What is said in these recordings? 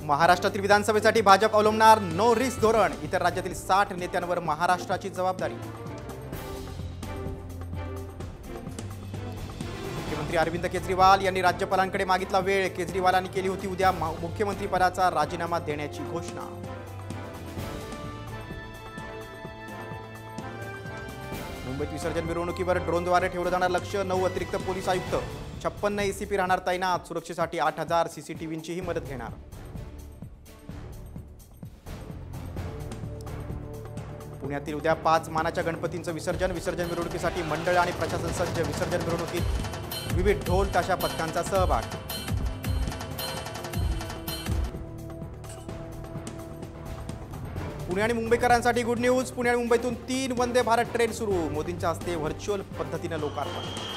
महाराष्ट्रातील विधानसभेसाठी Bhajap अवलंबणार no risk धोरण। इतर राज्यातील 60 नेत्यांवर महाराष्ट्राची जबाबदारी। मुख्यमंत्री अरविंद केजरीवाल यांनी राज्यपालांकडे मागितला वेळ। केजरीवालांनी केली होती उद्या मुख्यमंत्री पदाचा राजीनामा देण्याची घोषणा। मुंबईत विसर्जन मिरवणुकीवर ड्रोनद्वारे ठेवलं जाणार लक्ष। 9 अतिरिक्त पोलीस आयुक्त, 56 एसीपी राहणार तैनात। सुरक्षेसाठी 8000 सीसीटीव्हींचीही मदत घेणार। पुण्यातील उद्या 5 मानाच्या गणपतींचं विसर्जन। विसर्जन मिरवणुकीसाठी मंडळ आणि प्रशासन सज्ज। विसर्जन मिरवणुकीत विविध ढोल ताशा पथकांचा सहभाग। पुणे आणि मुंबईकरांसाठी गुड न्यूज। पुणे आणि मुंबईतून 3 वंदे भारत ट्रेन सुरू। मोदींच्या हस्ते व्हर्च्युअल पद्धतीने लोकार्पण।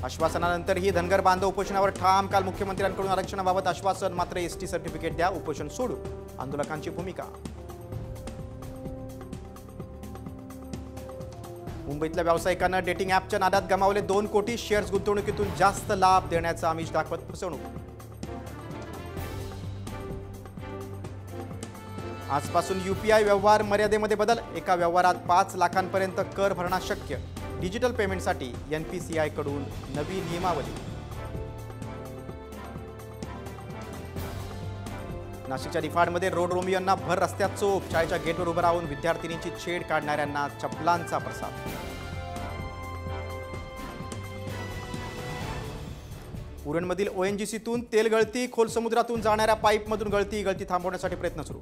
आश्वासनानंतरही धनगर बांधव उपोषणावर ठाम। काल मुख्यमंत्र्यांकडून आरक्षणाबाबत आश्वासन, मात्र एसटी सर्टिफिकेट द्या, उपोषण सोडू। आंदोलकांची भूमिका। मुंबईतल्या व्यावसायिकांना डेटिंग ॲपच्या नादात गमावले 2 कोटी। शेअर्स गुंतवणुकीतून जास्त लाभ देण्याचा आमिष दाखवत फसवणूक। आजपासून यूपीआय व्यवहार मर्यादेमध्ये बदल। एका व्यवहारात 5 लाखांपर्यंत कर भरणा शक्य। डिजिटल पेमेंटसाठी एनपीसीआय कडून नवी नियमावली। नाशिकच्या निफाडमध्ये रोड रोमियोंना भर रस्त्यात चोप। शाळेच्या गेटवर उभं राहून विद्यार्थिनींची छेड काढणाऱ्यांना चपलांचा प्रसाद। उरणमधील ओएनजीसीतून तेल गळती। खोल समुद्रातून जाणाऱ्या पाईपमधून गळती थांबवण्यासाठी प्रयत्न सुरू।